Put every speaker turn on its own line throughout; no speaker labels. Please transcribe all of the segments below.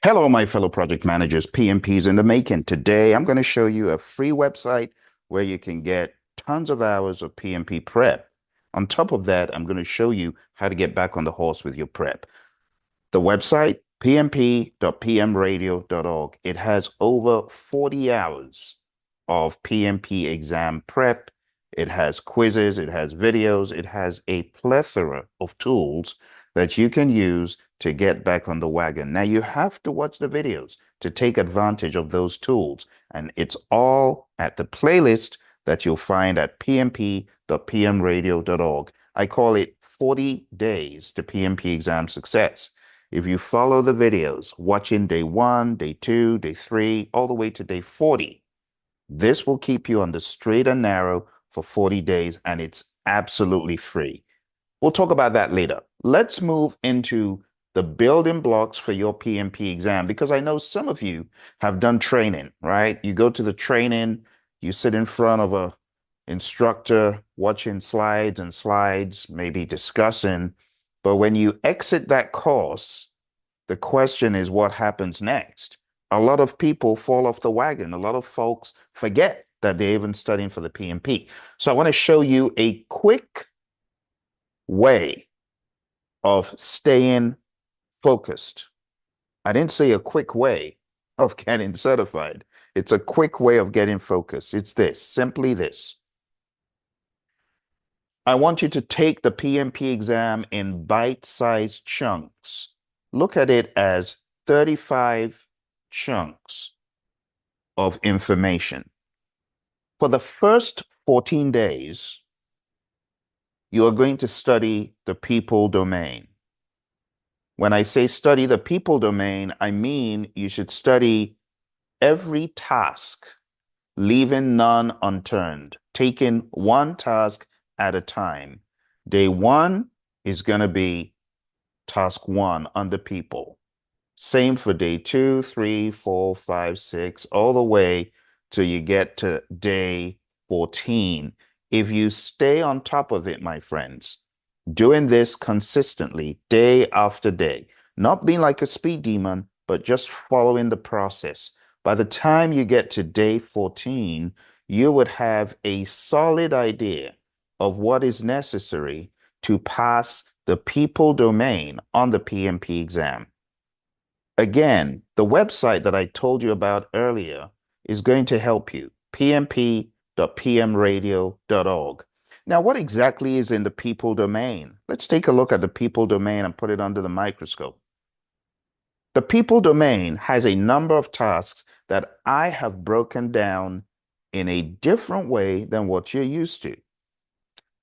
Hello, my fellow project managers, PMPs in the making. Today, I'm going to show you a free website where you can get tons of hours of PMP prep. On top of that, I'm going to show you how to get back on the horse with your prep. The website, pmp.pmradio.org. It has over 40 hours of PMP exam prep. It has quizzes, it has videos, it has a plethora of tools that you can use to get back on the wagon. Now, you have to watch the videos to take advantage of those tools, and it's all at the playlist that you'll find at pmp.pmradio.org. I call it 40 Days to PMP Exam Success. If you follow the videos, watching day 1, day 2, day 3, all the way to day 40, this will keep you on the straight and narrow for 40 days, and it's absolutely free. We'll talk about that later. Let's move into the building blocks for your PMP exam, because I know some of you have done training, right? You go to the training, you sit in front of a instructor watching slides and slides, maybe discussing, but when you exit that course, the question is what happens next? A lot of people fall off the wagon. A lot of folks forget that they're even studying for the PMP. So I want to show you a quick way of staying focused. I didn't say a quick way of getting certified. It's a quick way of getting focused. It's this, simply this. I want you to take the PMP exam in bite-sized chunks. Look at it as 35 chunks of information. For the first 14 days, you are going to study the people domain. When I say study the people domain, I mean you should study every task, leaving none unturned, taking one task at a time. Day 1 is going to be task 1 under people. Same for day 2, 3, 4, 5, 6, all the way till you get to day 14. If you stay on top of it, my friends, doing this consistently, day after day, not being like a speed demon, but just following the process. By the time you get to day 14, you would have a solid idea of what is necessary to pass the people domain on the PMP exam. Again, the website that I told you about earlier is going to help you, pmp.pmradio.org. Now, what exactly is in the people domain? Let's take a look at the people domain and put it under the microscope. The people domain has a number of tasks that I have broken down in a different way than what you're used to.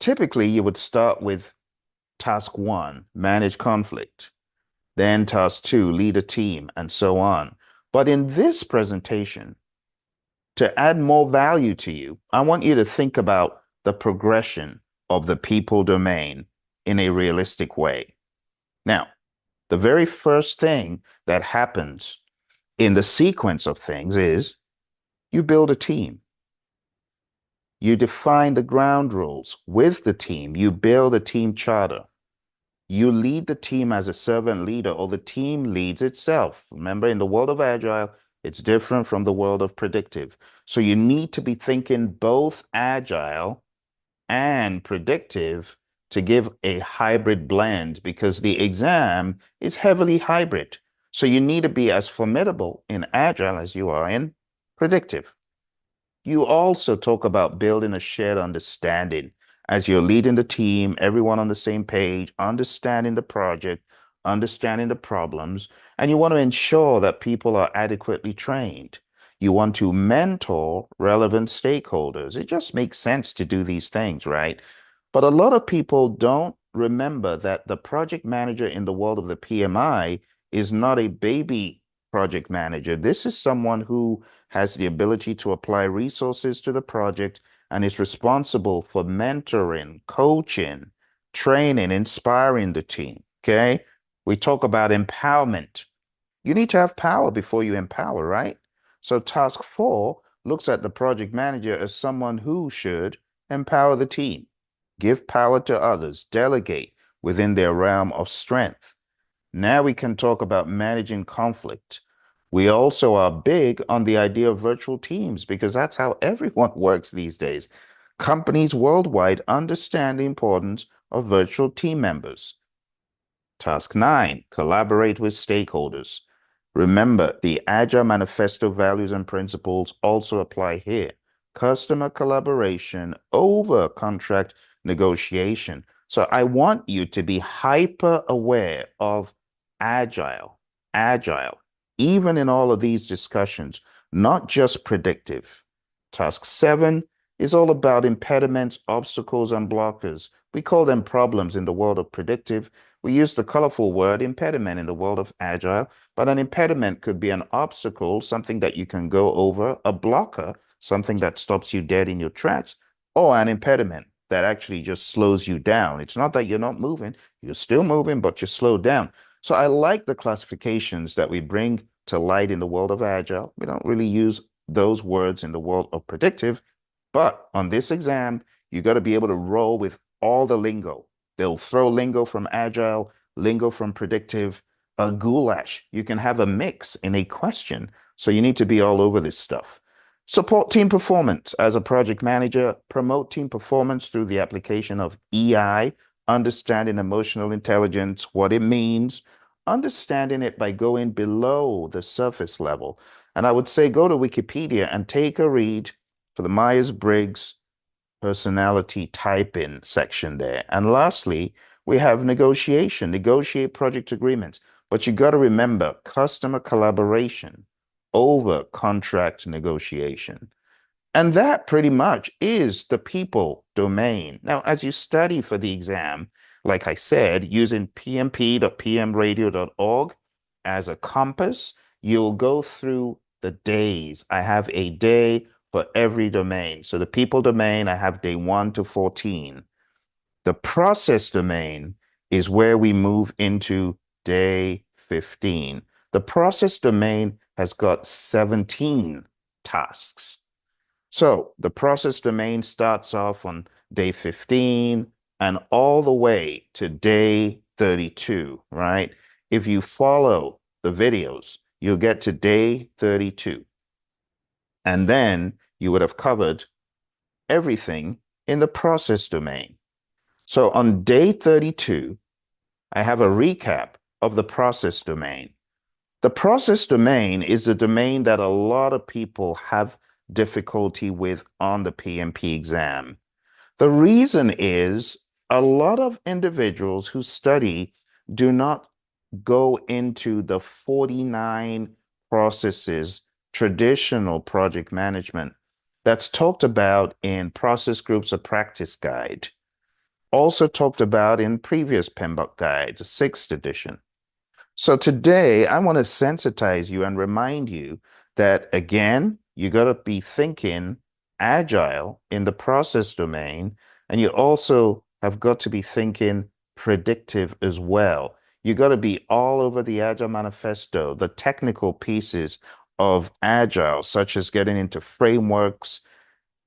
Typically, you would start with task 1, manage conflict. Then task 2, lead a team, and so on. But in this presentation, to add more value to you, I want you to think about the progression of the people domain in a realistic way. Now, the very first thing that happens in the sequence of things is you build a team. You define the ground rules with the team. You build a team charter. You lead the team as a servant leader, or the team leads itself. Remember, in the world of Agile, it's different from the world of Predictive. So you need to be thinking both Agile and Predictive to give a hybrid blend, because the exam is heavily hybrid. So you need to be as formidable in Agile as you are in Predictive. You also talk about building a shared understanding as you're leading the team, everyone on the same page, understanding the project, understanding the problems, and you want to ensure that people are adequately trained. You want to mentor relevant stakeholders. It just makes sense to do these things, right? But a lot of people don't remember that the project manager in the world of the PMI is not a baby project manager. This is someone who has the ability to apply resources to the project and is responsible for mentoring, coaching, training, inspiring the team. Okay. We talk about empowerment. You need to have power before you empower, right? So task 4 looks at the project manager as someone who should empower the team, give power to others, delegate within their realm of strength. Now we can talk about managing conflict. We also are big on the idea of virtual teams because that's how everyone works these days. Companies worldwide understand the importance of virtual team members. Task 9, collaborate with stakeholders. Remember, the Agile Manifesto values and principles also apply here. Customer collaboration over contract negotiation. So I want you to be hyper aware of Agile, Agile, even in all of these discussions, not just predictive. Task 7 is all about impediments, obstacles, and blockers. We call them problems in the world of predictive. We use the colorful word impediment in the world of Agile, but an impediment could be an obstacle, something that you can go over, a blocker, something that stops you dead in your tracks, or an impediment that actually just slows you down. It's not that you're not moving, you're still moving, but you're slowed down. So I like the classifications that we bring to light in the world of Agile. We don't really use those words in the world of predictive, but on this exam, you got to be able to roll with all the lingo. They'll throw lingo from Agile, lingo from predictive, a goulash. You can have a mix in a question. So you need to be all over this stuff. Support team performance as a project manager, promote team performance through the application of EI, understanding emotional intelligence, what it means, understanding it by going below the surface level. And I would say go to Wikipedia and take a read for the Myers-Briggs personality type-in section there. And lastly, we have negotiation, negotiate project agreements. But you got to remember customer collaboration over contract negotiation. And that pretty much is the people domain. Now, as you study for the exam, like I said, using pmp.pmradio.org as a compass, you'll go through the days. I have a day for every domain. So the people domain, I have day 1 to 14. The process domain is where we move into day 15. The process domain has got 17 tasks. So the process domain starts off on day 15 and all the way to day 32, right? If you follow the videos, you'll get to day 32. And then you would have covered everything in the process domain. So on day 32, I have a recap of the process domain. The process domain is the domain that a lot of people have difficulty with on the PMP exam. The reason is a lot of individuals who study do not go into the 49 processes, traditional project management that's talked about in Process Groups of Practice Guide, also talked about in previous PMBOK guides, the 6th edition. So today, I want to sensitize you and remind you that again, you got to be thinking agile in the process domain, and you also have got to be thinking predictive as well. You got to be all over the Agile Manifesto, the technical pieces of Agile, such as getting into frameworks,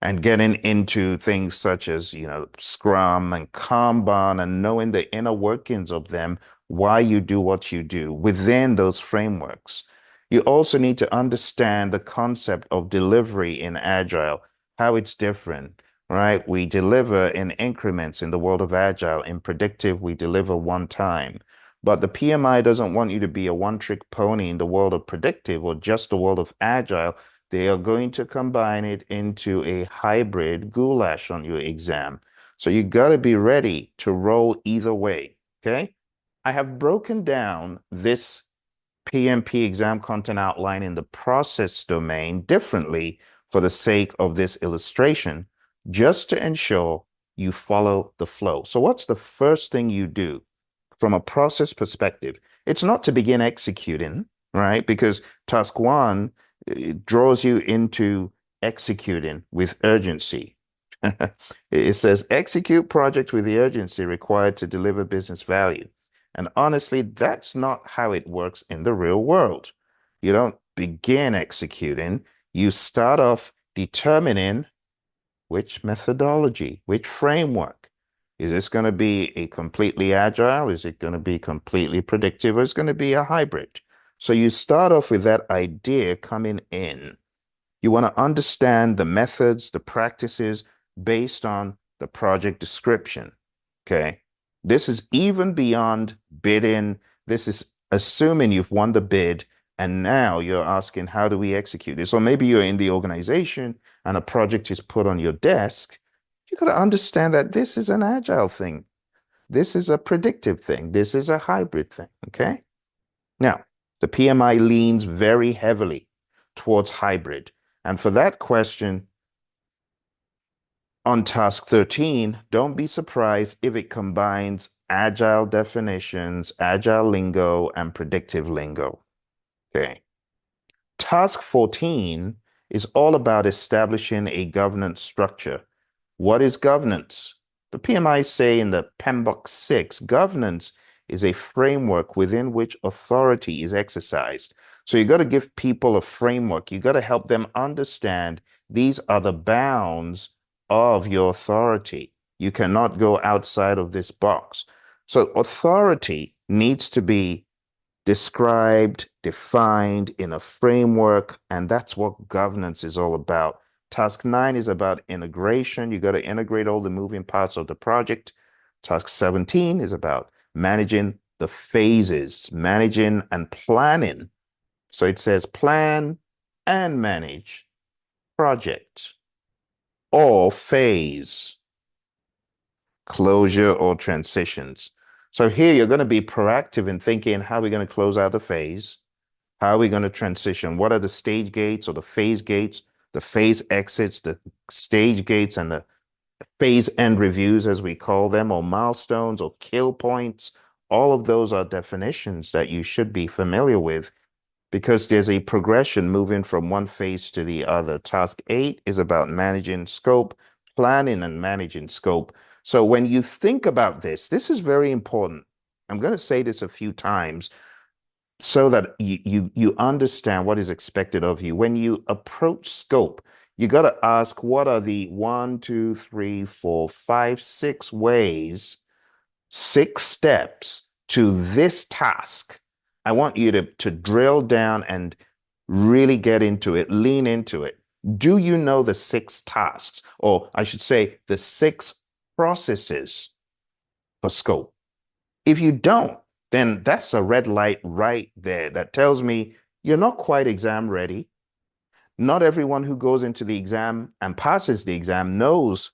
and getting into things such as, Scrum and Kanban and knowing the inner workings of them, why you do what you do within those frameworks. You also need to understand the concept of delivery in Agile, how it's different, right? We deliver in increments in the world of Agile. In predictive, we deliver one time. But the PMI doesn't want you to be a one-trick pony in the world of predictive or just the world of Agile. They are going to combine it into a hybrid goulash on your exam. So you got to be ready to roll either way. Okay. I have broken down this PMP exam content outline in the process domain differently for the sake of this illustration, just to ensure you follow the flow. So what's the first thing you do from a process perspective? It's not to begin executing, right? Because task 1 it draws you into executing with urgency. It says execute projects with the urgency required to deliver business value. And honestly, that's not how it works in the real world. You don't begin executing, you start off determining which methodology, which framework. Is this going to be a completely agile? Is it going to be completely predictive? Or is it going to be a hybrid? So you start off with that idea coming in. You want to understand the methods, the practices based on the project description. Okay. This is even beyond bidding. This is assuming you've won the bid and now you're asking, how do we execute this? Or maybe you're in the organization and a project is put on your desk. You got to understand that this is an agile thing. This is a predictive thing. This is a hybrid thing. Okay. Now, the PMI leans very heavily towards hybrid. And for that question, on task 13, don't be surprised if it combines agile definitions, agile lingo, and predictive lingo. Okay. Task 14 is all about establishing a governance structure. What is governance? The PMI say in the PMBOK 6, governance is a framework within which authority is exercised. So you got to give people a framework. You got to help them understand these are the bounds of your authority. You cannot go outside of this box. So authority needs to be described, defined in a framework, and that's what governance is all about. Task 9 is about integration. You got to integrate all the moving parts of the project. Task 17 is about managing the phases, managing and planning. So it says plan and manage project or phase, closure or transitions. So here you're going to be proactive in thinking, how are we going to close out the phase? How are we going to transition? What are the stage gates or the phase gates, the phase exits, the stage gates, and the phase end reviews, as we call them, or milestones or kill points? All of those are definitions that you should be familiar with because there's a progression moving from one phase to the other. Task 8 is about managing scope, planning and managing scope. So when you think about this, this is very important. I'm going to say this a few times so that you understand what is expected of you. When you approach scope, you got to ask, what are the 1, 2, 3, 4, 5, 6 ways, 6 steps to this task? I want you to drill down and really get into it, lean into it. Do you know the 6 tasks, or I should say the 6 processes for scope? If you don't, then that's a red light right there that tells me you're not quite exam ready. Not everyone who goes into the exam and passes the exam knows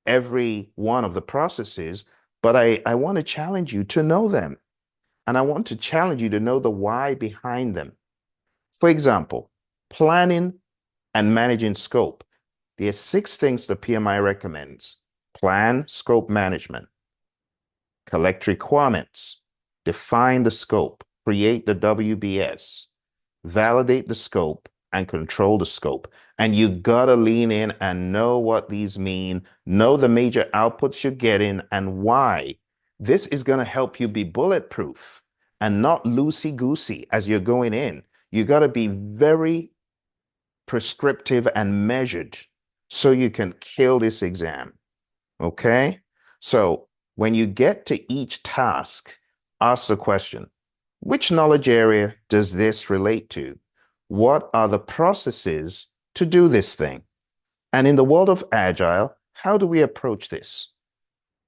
every one of the processes, but I want to challenge you to know them. And I want to challenge you to know the why behind them. For example, planning and managing scope. There are 6 things the PMI recommends. Plan scope management, collect requirements, define the scope, create the WBS, validate the scope, and control the scope. And you gotta lean in and know what these mean, know the major outputs you're getting and why. This is gonna help you be bulletproof and not loosey-goosey as you're going in. You gotta be very prescriptive and measured so you can kill this exam. Okay? So when you get to each task, ask the question, which knowledge area does this relate to? What are the processes to do this thing? And in the world of Agile, how do we approach this?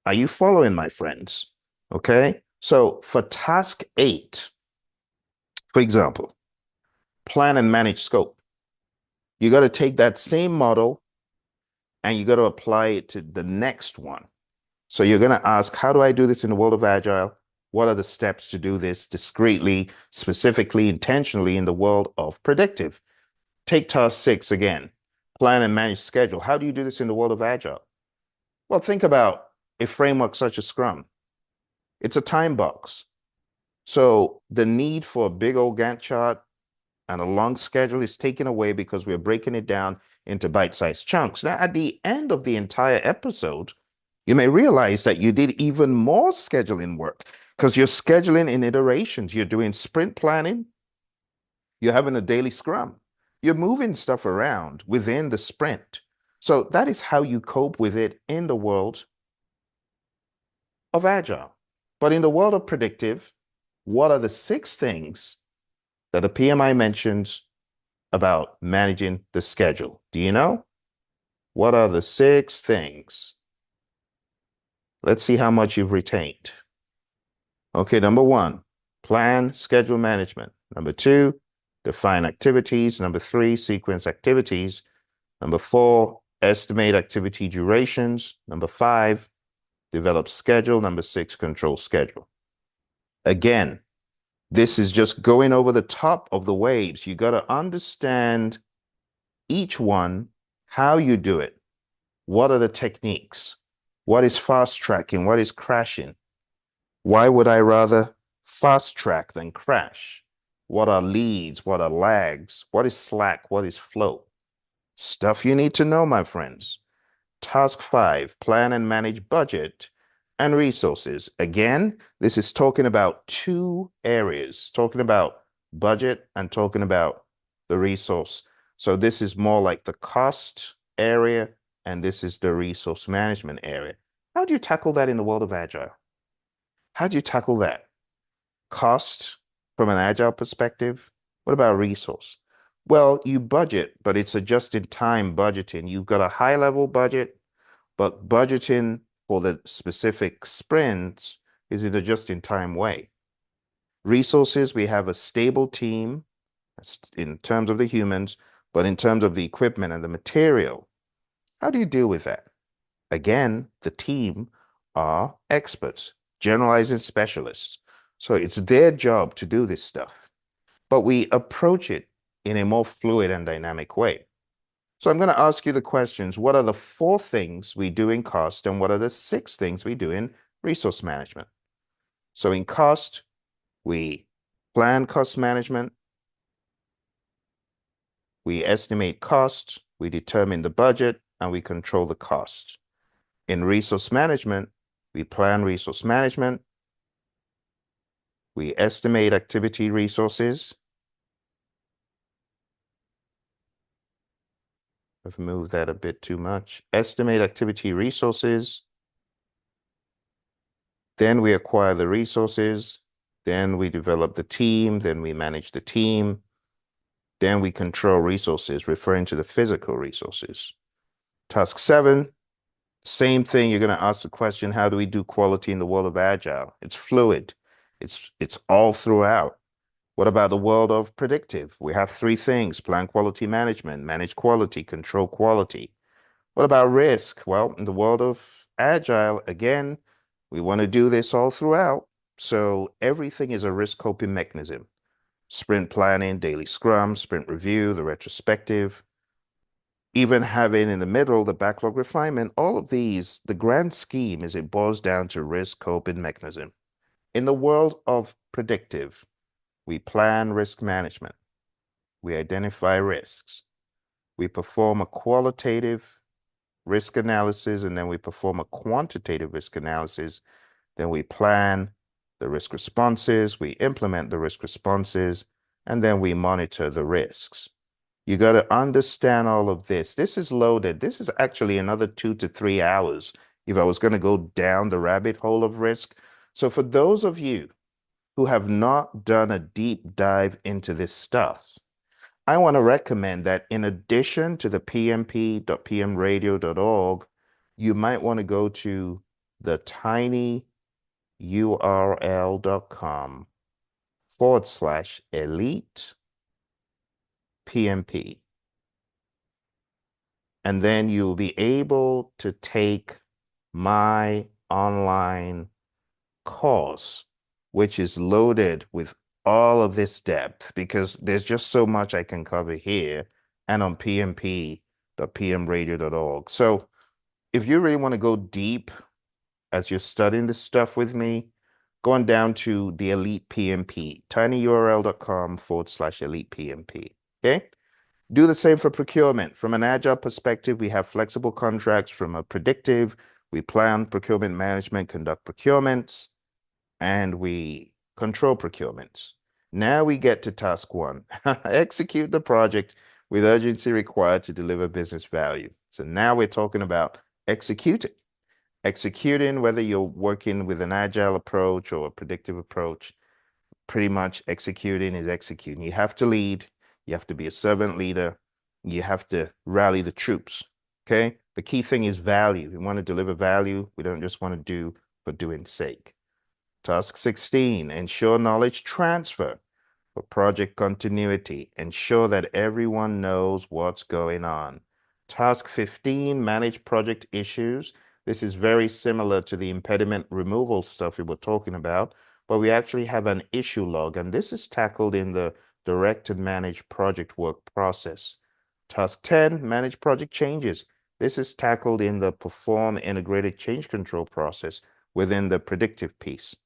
Are you following, my friends? Okay? So for task 8, for example, plan and manage scope. You got to take that same model and you got to apply it to the next one. So you're going to ask, how do I do this in the world of Agile? What are the steps to do this discreetly, specifically, intentionally in the world of predictive? Take task 6 again, plan and manage schedule. How do you do this in the world of Agile? Well, think about a framework such as Scrum. It's a time box. So the need for a big old Gantt chart and a long schedule is taken away because we're breaking it down into bite-sized chunks. Now, at the end of the entire episode, you may realize that you did even more scheduling work because you're scheduling in iterations. You're doing sprint planning. You're having a daily scrum. You're moving stuff around within the sprint. So that is how you cope with it in the world of Agile. But in the world of predictive, what are the 6 things that the PMI mentions about managing the schedule? Do you know? What are the 6 things? Let's see how much you've retained. Okay, number 1, plan schedule management. Number 2, define activities. Number 3, sequence activities. Number 4, estimate activity durations. Number 5, develop schedule. Number 6, control schedule. Again, this is just going over the top of the waves. You got to understand each one, how you do it. What are the techniques? What is fast tracking? What is crashing? Why would I rather fast track than crash? What are leads? What are lags? What is slack? What is flow? Stuff you need to know, my friends. Task 5, plan and manage budget and resources. Again, this is talking about 2 areas, talking about budget and talking about the resource. So this is more like the cost area, and this is the resource management area. How do you tackle that in the world of Agile? How do you tackle that? Cost from an Agile perspective? What about resource? Well, you budget, but it's a just-in-time budgeting. You've got a high-level budget, but budgeting for the specific sprints is in a just-in-time way. Resources, we have a stable team in terms of the humans, but in terms of the equipment and the material, how do you deal with that? Again, the team are experts, generalizing specialists. So it's their job to do this stuff, but we approach it in a more fluid and dynamic way. So I'm going to ask you the questions. What are the 4 things we do in cost, and what are the 6 things we do in resource management? So in cost, we plan cost management, we estimate cost, we determine the budget, and we control the cost. In resource management, we plan resource management, we estimate activity resources. I've moved that a bit too much. Estimate activity resources. Then we acquire the resources. Then we develop the team. Then we manage the team. Then we control resources, referring to the physical resources. Task 7, same thing. You're going to ask the question, how do we do quality in the world of Agile? It's fluid. It's all throughout. What about the world of predictive? We have 3 things: plan quality management, manage quality, control quality. What about risk? Well, in the world of Agile, again, we want to do this all throughout. So everything is a risk coping mechanism. Sprint planning, daily scrum, sprint review, the retrospective, even having in the middle the backlog refinement. All of these, the grand scheme is it boils down to risk coping mechanism. In the world of predictive, we plan risk management. We identify risks. We perform a qualitative risk analysis, and then we perform a quantitative risk analysis. Then we plan the risk responses, we implement the risk responses, and then we monitor the risks. You got to understand all of this. This is loaded. This is actually another 2 to 3 hours if I was going to go down the rabbit hole of risk. So for those of you who have not done a deep dive into this stuff, I want to recommend that in addition to the pmp.pmradio.org, you might want to go to the tinyurl.com/elite PMP. And then you'll be able to take my online course, which is loaded with all of this depth, because there's just so much I can cover here and on pmp.pmradio.org. So if you really want to go deep as you're studying this stuff with me, going down to the Elite PMP, tinyurl.com/Elite PMP. Okay. Do the same for procurement. From an Agile perspective, we have flexible contracts. From a predictive, we plan procurement management, conduct procurements, and we control procurements. Now we get to task 1, execute the project with urgency required to deliver business value. So now we're talking about executing. Executing, whether you're working with an Agile approach or a predictive approach, pretty much executing is executing. You have to lead. You have to be a servant leader. You have to rally the troops. Okay. The key thing is value. We want to deliver value. We don't just want to do for doing sake. Task 16, ensure knowledge transfer for project continuity. Ensure that everyone knows what's going on. Task 15, manage project issues. This is very similar to the impediment removal stuff we were talking about, but we actually have an issue log, and this is tackled in the direct and manage project work process. Task 10, manage project changes. This is tackled in the perform integrated change control process within the predictive piece.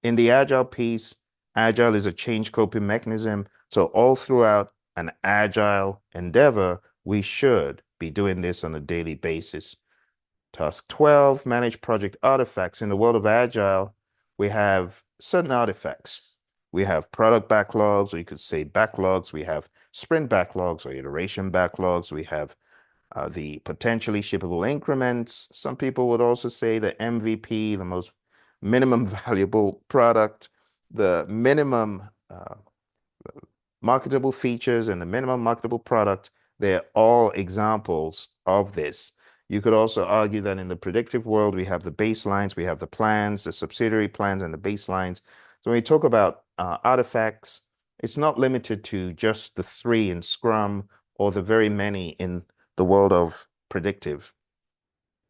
In the Agile piece, Agile is a change coping mechanism. So all throughout an Agile endeavor, we should be doing this on a daily basis. Task 12, manage project artifacts. In the world of Agile, we have certain artifacts. We have product backlogs, or you could say backlogs. We have sprint backlogs or iteration backlogs. We have the potentially shippable increments. Some people would also say the MVP, the most minimum valuable product, the minimum marketable features, and the minimum marketable product. They're all examples of this. You could also argue that in the predictive world, we have the baselines, we have the plans, the subsidiary plans, and the baselines. So when we talk about artifacts, it's not limited to just the 3 in Scrum or the very many in the world of predictive.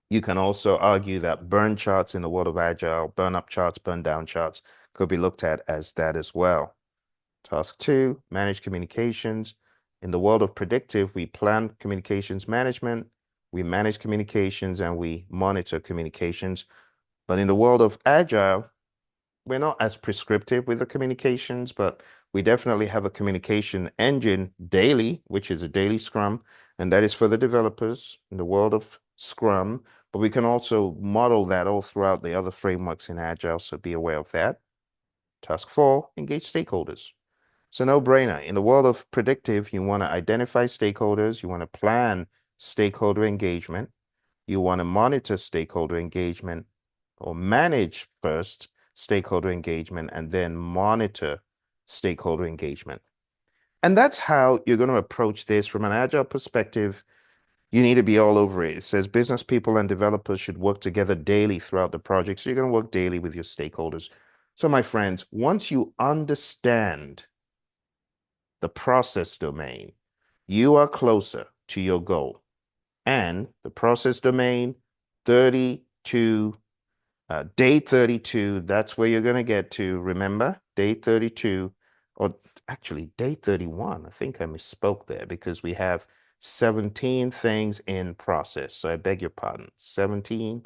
You can also argue that burn charts in the world of Agile, burn up charts, burn down charts could be looked at as that as well. Task 2, manage communications. In the world of predictive, we plan communications management, we manage communications, and we monitor communications. But in the world of Agile, we're not as prescriptive with the communications, but we definitely have a communication engine daily, which is a daily Scrum, and that is for the developers in the world of Scrum. But we can also model that all throughout the other frameworks in Agile, so be aware of that. Task 4, engage stakeholders. It's a no-brainer. In the world of predictive, you want to identify stakeholders, you want to plan stakeholder engagement, you want to monitor stakeholder engagement, or manage first stakeholder engagement and then monitor stakeholder engagement. And that's how you're going to approach this from an Agile perspective. You need to be all over it. It says business people and developers should work together daily throughout the project. So you're going to work daily with your stakeholders. So my friends, once you understand the process domain, you are closer to your goal. And the process domain, 32 day 32, that's where you're going to get to. Remember, day 32, or actually day 31. I think I misspoke there because we have 17 things in process. So I beg your pardon, 17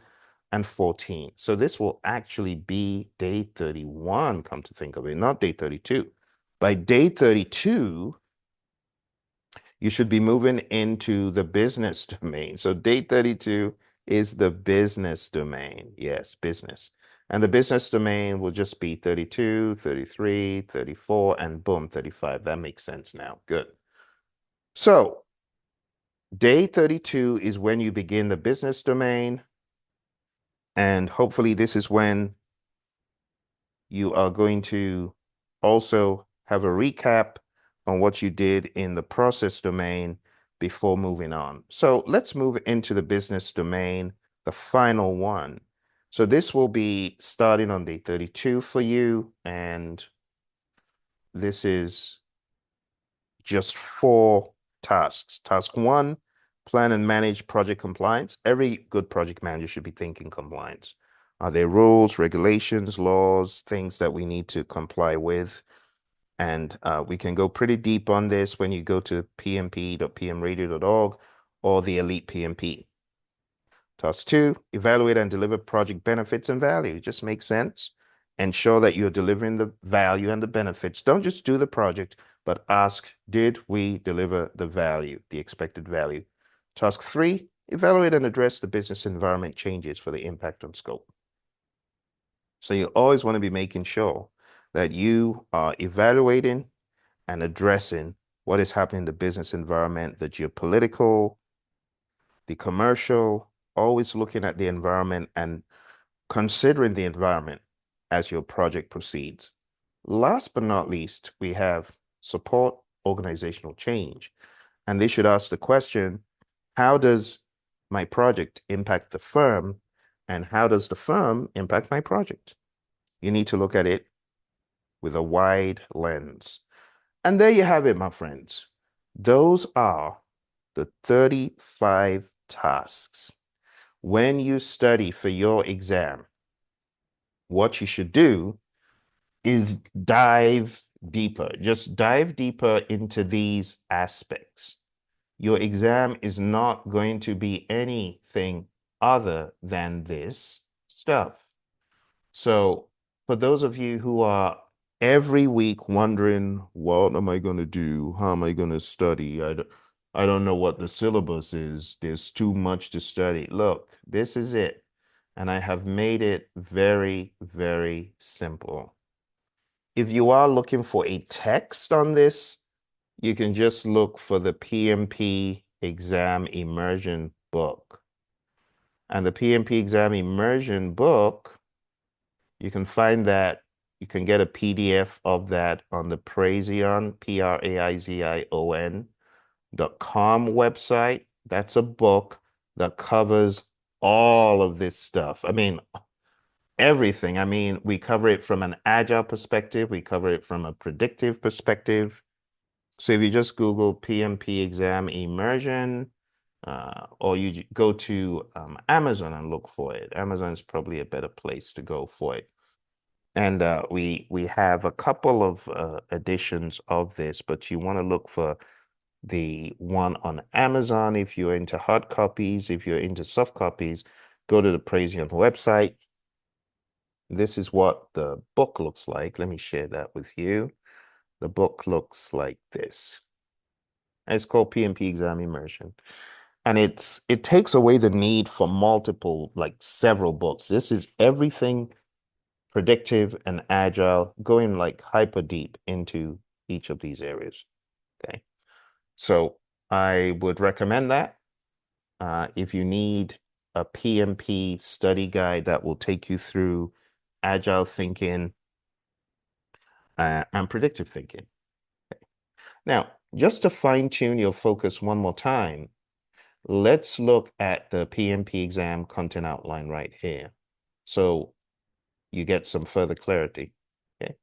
and 14. So this will actually be day 31, come to think of it, not day 32. By day 32, you should be moving into the business domain. So day 32 is the business domain. Yes, business. And the business domain will just be 32, 33, 34, and boom, 35. That makes sense now. Good. So day 32 is when you begin the business domain. And hopefully this is when you are going to also have a recap on what you did in the process domain before moving on. So let's move into the business domain, the final one. So this will be starting on day 32 for you, and this is just 4 tasks. Task 1, plan and manage project compliance. Every good project manager should be thinking compliance. Are there rules, regulations, laws, things that we need to comply with? And we can go pretty deep on this when you go to pmp.pmradio.org or the Elite PMP. Task 2, evaluate and deliver project benefits and value. It just makes sense. Ensure that you're delivering the value and the benefits. Don't just do the project, but ask, did we deliver the value, the expected value? Task 3, evaluate and address the business environment changes for the impact on scope. So you always want to be making sure that you are evaluating and addressing what is happening in the business environment, the geopolitical, the commercial, always looking at the environment and considering the environment as your project proceeds. Last but not least, we have support organizational change. And they should ask the question, how does my project impact the firm? And how does the firm impact my project? You need to look at it with a wide lens. And there you have it, my friends. Those are the 35 tasks. When you study for your exam, what you should do is dive deeper. Just dive deeper into these aspects. Your exam is not going to be anything other than this stuff. So, for those of you who are every week wondering, what am I going to do? How am I going to study? I don't know what the syllabus is. There's too much to study. Look, this is it. And I have made it very, very simple. If you are looking for a text on this, you can just look for the PMP exam immersion book. And the PMP exam immersion book, you can find that, you can get a PDF of that on the Praizion, PRAIZION.com website. That's a book that covers all of this stuff. I mean, everything. I mean, we cover it from an agile perspective, we cover it from a predictive perspective. So if you just Google PMP exam immersion, or you go to Amazon and look for it. Amazon is probably a better place to go for it. And we have a couple of editions of this, but you want to look for the one on Amazon if you're into hard copies. If you're into soft copies, go to the Praizion website. This is what the book looks like. Let me share that with you. The book looks like this. And it's called PMP Exam Immersion. And it takes away the need for multiple, like several books. This is everything predictive and agile, going like hyper deep into each of these areas. Okay. So I would recommend that. If you need a PMP study guide that will take you through agile thinking and predictive thinking. Now, just to fine tune your focus one more time, let's look at the PMP exam content outline right here. So you get some further clarity. Okay.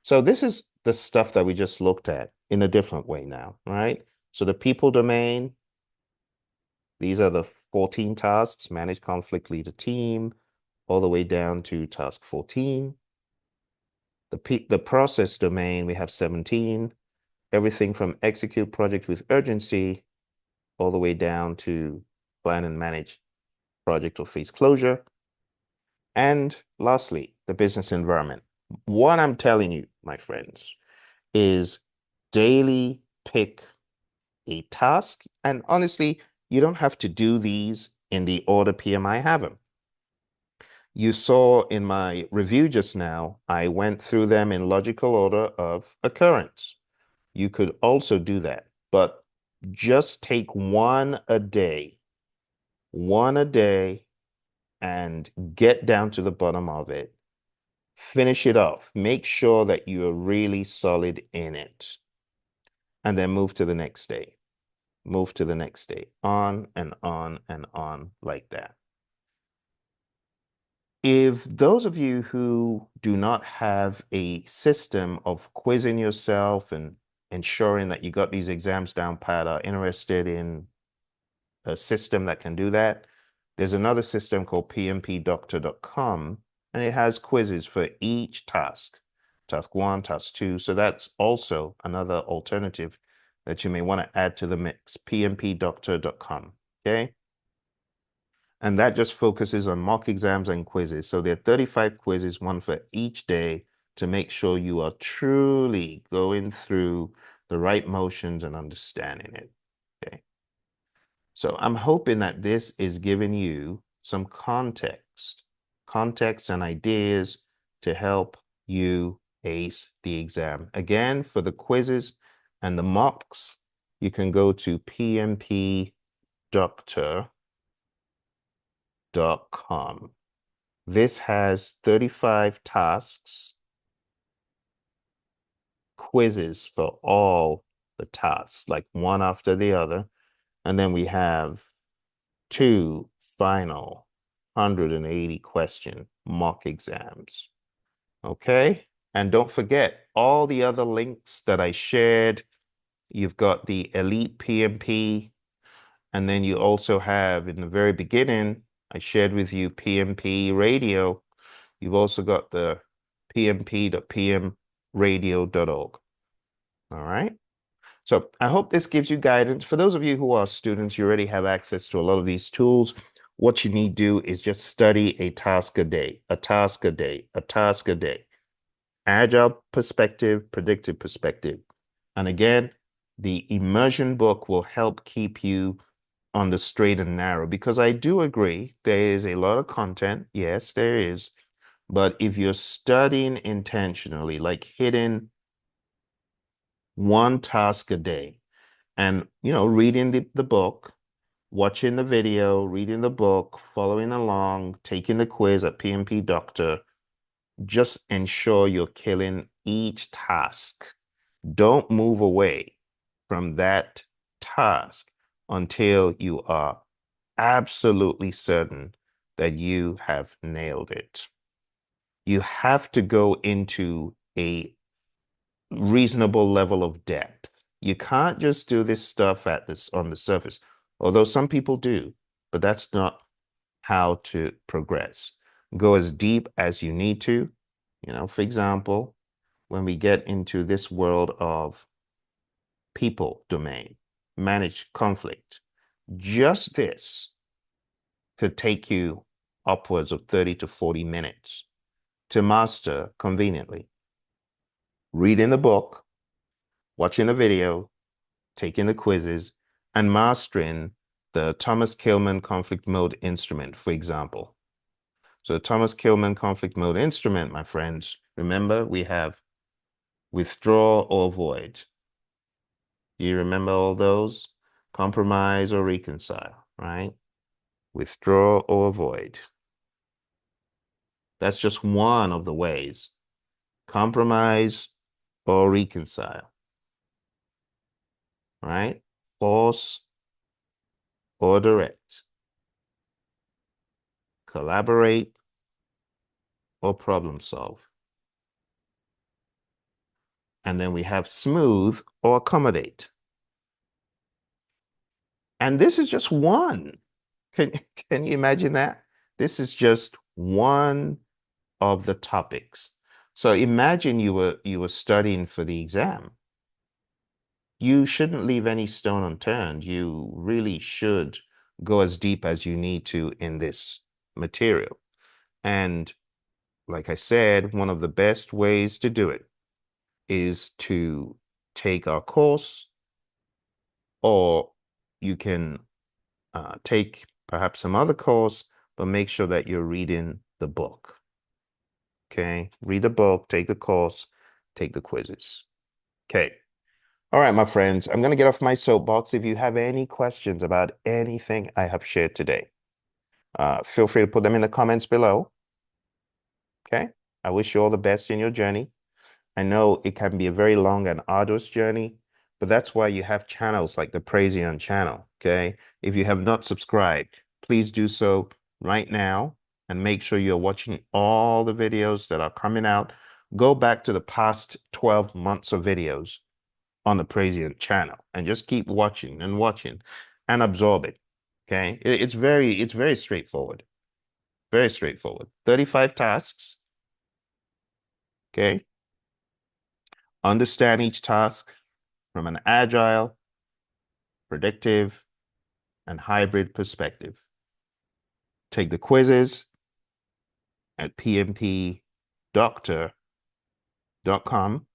So this is the stuff that we just looked at in a different way now, right? So the people domain, these are the 14 tasks: manage conflict, lead a team, all the way down to task 14. The process domain, we have 17, everything from execute project with urgency all the way down to plan and manage project or phase closure. And lastly, the business environment. What I'm telling you, my friends, is daily pick a task. And honestly, you don't have to do these in the order PMI have them. You saw in my review just now, I went through them in logical order of occurrence. You could also do that, but just take one a day, and get down to the bottom of it. Finish it off. Make sure that you are really solid in it. And then move to the next day. Move to the next day. On and on and on like that. If those of you who do not have a system of quizzing yourself and ensuring that you got these exams down pat are interested in a system that can do that, there's another system called pmpdoctor.com, and it has quizzes for each task, task 1, task 2. So that's also another alternative that you may want to add to the mix, pmpdoctor.com. Okay. And that just focuses on mock exams and quizzes. So there are 35 quizzes, one for each day, to make sure you are truly going through the right motions and understanding it. Okay. So I'm hoping that this is giving you some context and ideas to help you ace the exam. Again, for the quizzes and the mocks, you can go to pmpdoctor.com. This has 35 tasks quizzes for all the tasks, like one after the other. And then we have two final 180 question mock exams. Okay. And don't forget all the other links that I shared. You've got the Elite PMP, and then you also have in the very beginning, I shared with you PMP radio. You've also got the pmp.pmradio.org. All right. So I hope this gives you guidance. For those of you who are students, you already have access to a lot of these tools. What you need to do is just study a task a day, a task a day, a task a day. Agile perspective, predictive perspective. And again, the immersion book will help keep you on the straight and narrow, because I do agree there is a lot of content. Yes, there is. But if you're studying intentionally, like hitting one task a day and, reading the book, watching the video, reading the book, following along, taking the quiz at PMP Doctor, just ensure you're killing each task. Don't move away from that task until you are absolutely certain that you have nailed it. You have to go into a reasonable level of depth. You can't just do this stuff on the surface, although some people do, but that's not how to progress. Go as deep as you need to. For example, when we get into this world of people domain, manage conflict, just this could take you upwards of 30 to 40 minutes to master conveniently. Reading the book, watching the video, taking the quizzes, and mastering the Thomas Kilmann conflict mode instrument, for example. So the Thomas Kilmann conflict mode instrument, my friends, remember we have withdraw or avoid. You remember all those? Compromise or reconcile, right? Withdraw or avoid. That's just one of the ways. Compromise or reconcile, right? Force or direct. Collaborate or problem solve. And then we have smooth or accommodate. And this is just one. Can you imagine that? This is just one of the topics. So imagine you were studying for the exam. You shouldn't leave any stone unturned. You really should go as deep as you need to in this material. And like I said, one of the best ways to do it is to take our course, or you can take perhaps some other course, but make sure that you're reading the book. Okay, read the book, take the course, take the quizzes. Okay. All right, my friends, I'm going to get off my soapbox. If you have any questions about anything I have shared today, feel free to put them in the comments below. Okay. I wish you all the best in your journey. I know it can be a very long and arduous journey, but that's why you have channels like the Praizion channel. Okay. If you have not subscribed, please do so right now and make sure you're watching all the videos that are coming out. Go back to the past 12 months of videos on the Praizion channel and just keep watching and absorb it. Okay. It's very straightforward. Very straightforward. 35 tasks. Okay. Understand each task from an agile, predictive, and hybrid perspective. Take the quizzes at pmpdoctor.com.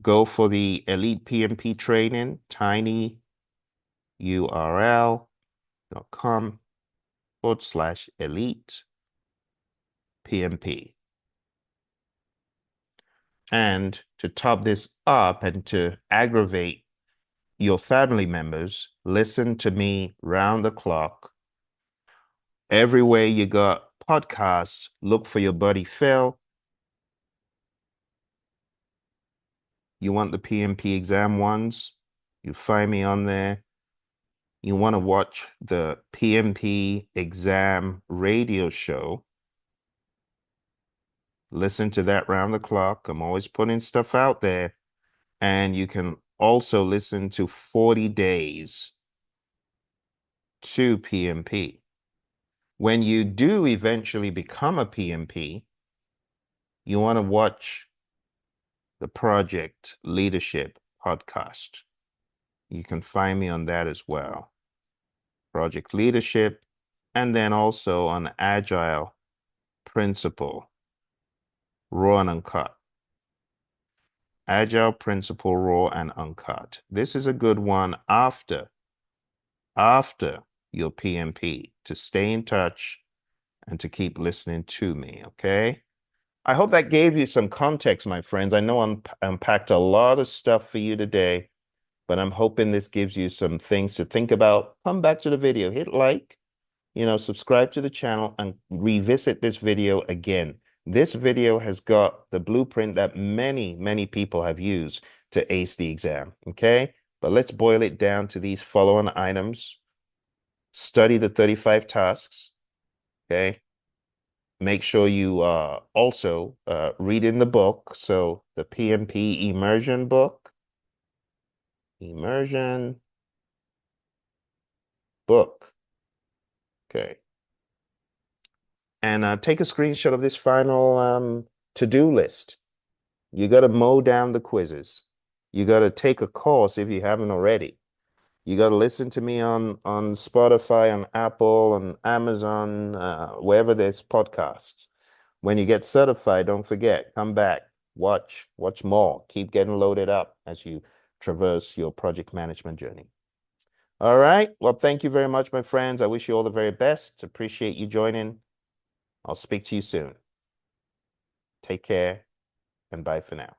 Go for the Elite PMP training, tinyurl.com/elite PMP. And to top this up and to aggravate your family members, listen to me round the clock. Everywhere you got podcasts, look for your buddy Phil. You want the PMP exam ones? You find me on there. You want to watch the PMP exam radio show? Listen to that round the clock. I'm always putting stuff out there. And you can also listen to 40 days to PMP. When you do eventually become a PMP, you want to watch the Project Leadership podcast. You can find me on that as well. Project Leadership, and then also on Agile Principle, Raw and Uncut. Agile Principle, Raw and Uncut. This is a good one after your PMP to stay in touch and to keep listening to me, okay? I hope that gave you some context, my friends. I know I unpacked a lot of stuff for you today, but I'm hoping this gives you some things to think about. Come back to the video, hit like, subscribe to the channel and revisit this video again. This video has got the blueprint that many, many people have used to ace the exam, okay? But let's boil it down to these following items. Study the 35 tasks, okay? Make sure you also read in the book. So the PMP immersion book, immersion book. Okay. And take a screenshot of this final to-do list. You got to mow down the quizzes. You got to take a course if you haven't already. You got to listen to me on Spotify, on Apple, on Amazon, wherever there's podcasts. When you get certified, don't forget, come back, watch more, keep getting loaded up as you traverse your project management journey. All right. Well, thank you very much, my friends. I wish you all the very best. Appreciate you joining. I'll speak to you soon. Take care and bye for now.